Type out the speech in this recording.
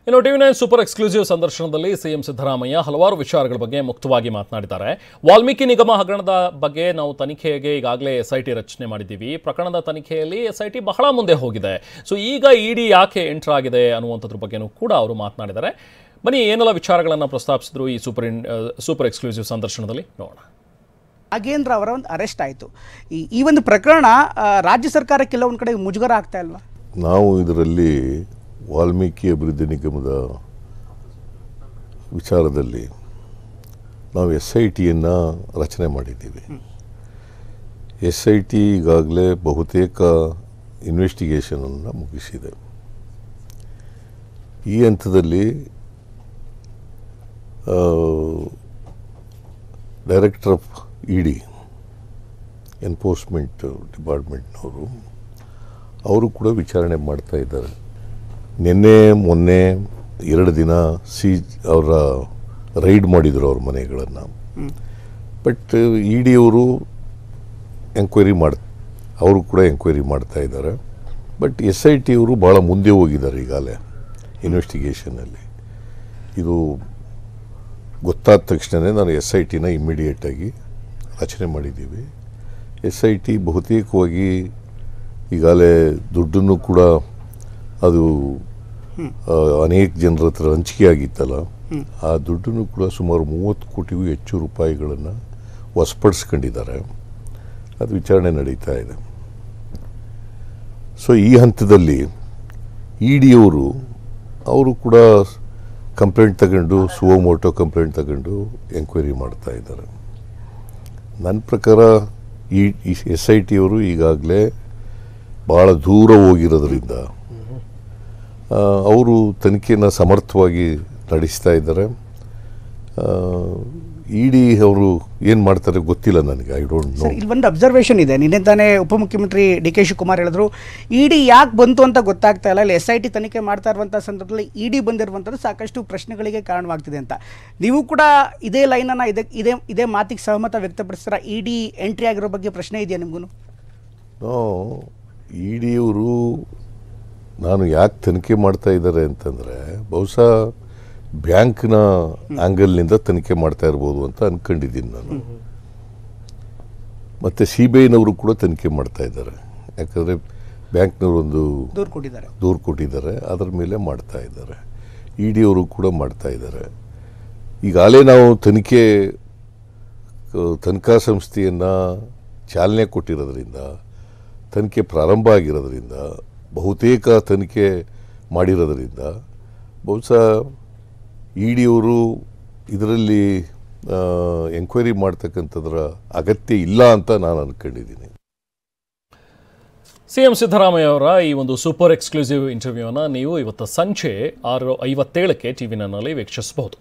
ಇನ್ನು ಟಿವಿ9 super exclusive ಸಂದರ್ಶನದಲ್ಲಿ CM Siddaramaiah ಹಲವಾರು ವಿಚಾರಗಳ ಬಗ್ಗೆ ಮುಕ್ತವಾಗಿ ಮಾತನಾಡಿದ್ದಾರೆ. ವಾಲ್ಮೀಕಿ ನಿಗಮ ಹಗರಣದ ಬಗ್ಗೆ ನಾವು ತನಿಖೆಗೆ ಈಗಾಗಲೇ ಎಸ್ಐಟಿ ರಚನೆ ಮಾಡಿದ್ದೀವಿ. ಪ್ರಕರಣದ ತನಿಖೆಯಲ್ಲಿ ಎಸ್ಐಟಿ ಬಹಳ ಮುಂದೆ ಹೋಗಿದೆ. ಸೊ ಈಗ ಇಡಿ ಯಾಕೆ ಎಂಟರ್ ಆಗಿದೆ ಅನ್ನುವಂಥದ್ರ ಬಗ್ಗೆನೂ ಕೂಡ ಅವರು ಮಾತನಾಡಿದ್ದಾರೆ. ಬನ್ನಿ ಏನೆಲ್ಲ ವಿಚಾರಗಳನ್ನು ಪ್ರಸ್ತಾಪಿಸಿದ್ರು ಈ ಸೂಪರ್ ಎಕ್ಸ್ಕ್ಲೂಸಿವ್ ಸಂದರ್ಶನದಲ್ಲಿ ನೋಡೋಣ. ನಾಗೇಂದ್ರ ಅವರ ಒಂದು ಅರೆಸ್ಟ್ ಆಯಿತು. ಈ ಒಂದು ಪ್ರಕರಣ ರಾಜ್ಯ ಸರ್ಕಾರಕ್ಕೆಲ್ಲ ಒಂದು ಕಡೆ ಮುಜುಗರ ಆಗ್ತಾ ಇಲ್ವಾ? ನಾವು ಇದರಲ್ಲಿ ವಾಲ್ಮೀಕಿ ಅಭಿವೃದ್ಧಿ ನಿಗಮದ ವಿಚಾರದಲ್ಲಿ ನಾವು SITಯನ್ನು ರಚನೆ ಮಾಡಿದ್ದೀವಿ. SIT ಈಗಾಗಲೇ ಬಹುತೇಕ ಇನ್ವೆಸ್ಟಿಗೇಷನನ್ನು ಮುಗಿಸಿದೆ. ಈ ಹಂತದಲ್ಲಿ ಡೈರೆಕ್ಟರ್ ಆಫ್ ED ಎನ್ಫೋರ್ಸ್ಮೆಂಟ್ ಡಿಪಾರ್ಟ್ಮೆಂಟ್ನವರು ಅವರು ಕೂಡ ವಿಚಾರಣೆ ಮಾಡ್ತಾ ಇದ್ದಾರೆ. ನಿನ್ನೆ ಮೊನ್ನೆ 2 ದಿನ ಅವರ ರೈಡ್ ಮಾಡಿದರು ಅವ್ರ ಮನೆಗಳನ್ನು. ಬಟ್ ED ಅವರು ಅವರು ಕೂಡ ಎಂಕ್ವೈರಿ ಮಾಡ್ತಾ ಇದ್ದಾರೆ. ಬಟ್ SIT ಅವರು ಭಾಳ ಮುಂದೆ ಹೋಗಿದ್ದಾರೆ ಈಗಾಗಲೇ ಇನ್ವೆಸ್ಟಿಗೇಷನಲ್ಲಿ. ಇದು ಗೊತ್ತಾದ ತಕ್ಷಣವೇ ನಾನು SITನ ಇಮ್ಮಿಡಿಯೇಟಾಗಿ ರಚನೆ ಮಾಡಿದ್ದೀವಿ. SIT ಬಹುತೇಕವಾಗಿ ಈಗಾಗಲೇ ದುಡ್ಡನ್ನು ಕೂಡ ಅದು ಅನೇಕ ಜನರ ಹತ್ರ ಹಂಚಿಕೆ ಆಗಿತ್ತಲ್ಲ, ಆ ದುಡ್ಡನ್ನು ಕೂಡ ಸುಮಾರು 30 ಕೋಟಿಗೂ ಹೆಚ್ಚು ರೂಪಾಯಿಗಳನ್ನು ವಶಪಡಿಸ್ಕೊಂಡಿದ್ದಾರೆ. ಅದು ವಿಚಾರಣೆ ನಡೀತಾ ಇದೆ. ಸೊ ಈ ಹಂತದಲ್ಲಿ ED ಅವರು ಕೂಡ ಕಂಪ್ಲೇಂಟ್ ತಗೊಂಡು ಸುವೋಮೋಟೋ ಕಂಪ್ಲೇಂಟ್ ತಗೊಂಡು ಎಂಕ್ವೈರಿ ಮಾಡ್ತಾ ಇದ್ದಾರೆ. ನನ್ನ ಪ್ರಕಾರ ಈ SIT ಅವರು ಈಗಾಗಲೇ ಭಾಳ ದೂರ ಹೋಗಿರೋದ್ರಿಂದ ಅವರು ತನಿಖೆಯನ್ನು ಸಮರ್ಥವಾಗಿ ನಡೆಸ್ತಾ ಇದ್ದಾರೆ. ED ಅವರು ಏನು ಮಾಡ್ತಾರೆ ಗೊತ್ತಿಲ್ಲ ನನಗೆ, ಐ ಡೋಂಟ್ ನೋ. ಇಲ್ಲಿ ಒಂದು ಅಬ್ಸರ್ವೇಷನ್ ಇದೆ. ನಿನ್ನೆ ತಾನೇ ಉಪಮುಖ್ಯಮಂತ್ರಿ DK ಶಿವಕುಮಾರ್ ಹೇಳಿದ್ರು ED ಯಾಕೆ ಬಂತು ಅಂತ ಗೊತ್ತಾಗ್ತಾ ಇಲ್ಲ, ಇಲ್ಲಿ SIT ತನಿಖೆ ಮಾಡ್ತಾ ಇರುವಂಥ ಸಂದರ್ಭದಲ್ಲಿ ED ಬಂದಿರುವಂಥದ್ದು ಸಾಕಷ್ಟು ಪ್ರಶ್ನೆಗಳಿಗೆ ಕಾರಣವಾಗ್ತಿದೆ ಅಂತ. ನೀವು ಕೂಡ ಇದೇ ಲೈನನ್ನು ಇದೇ ಮಾತಿಗೆ ಸಹಮತ ವ್ಯಕ್ತಪಡಿಸ್ತಾರ? ED ಎಂಟ್ರಿ ಆಗಿರೋ ಬಗ್ಗೆ ಪ್ರಶ್ನೆ ಇದೆಯಾ ನಿಮಗೂ? ED ಅವರು ನಾನು ಯಾಕೆ ತನಿಖೆ ಮಾಡ್ತಾ ಇದ್ದಾರೆ ಅಂತಂದರೆ ಬಹುಶಃ ಬ್ಯಾಂಕ್ನ ಆ್ಯಂಗಲ್ನಿಂದ ತನಿಖೆ ಮಾಡ್ತಾ ಇರ್ಬೋದು ಅಂತ ಅಂದ್ಕೊಂಡಿದ್ದೀನಿ ನಾನು. ಮತ್ತು CBIನವರು ಕೂಡ ತನಿಖೆ ಮಾಡ್ತಾ ಇದ್ದಾರೆ. ಯಾಕಂದರೆ ಬ್ಯಾಂಕ್ನವರು ಒಂದು ದೂರು ಕೊಟ್ಟಿದ್ದಾರೆ, ಅದರ ಮೇಲೆ ಮಾಡ್ತಾ ಇದ್ದಾರೆ. ED ಅವರು ಕೂಡ ಮಾಡ್ತಾ ಇದ್ದಾರೆ. ಈಗಾಗಲೇ ನಾವು ತನಿಖಾ ಸಂಸ್ಥೆಯನ್ನು ಚಾಲನೆ ಕೊಟ್ಟಿರೋದ್ರಿಂದ, ತನಿಖೆ ಪ್ರಾರಂಭ ಆಗಿರೋದ್ರಿಂದ, ಬಹುತೇಕ ತನಿಖೆ ಮಾಡಿರೋದ್ರಿಂದ ಬಹುಶಃ ED ಅವರು ಇದರಲ್ಲಿ ಎಂಕ್ವೈರಿ ಮಾಡ್ತಕ್ಕಂಥದ್ರ ಅಗತ್ಯ ಇಲ್ಲ ಅಂತ ನಾನು ಅಂದ್ಕೊಂಡಿದ್ದೀನಿ. ಸಿಎಂ ಸಿದ್ದರಾಮಯ್ಯ ಅವರ ಈ ಒಂದು ಸೂಪರ್ ಎಕ್ಸ್ಕ್ಲೂಸಿವ್ ಇಂಟರ್ವ್ಯೂನ ನೀವು ಇವತ್ತು ಸಂಜೆ 6:57ಕ್ಕೆ ಟಿವಿ9ನಲ್ಲಿ ವೀಕ್ಷಿಸಬಹುದು.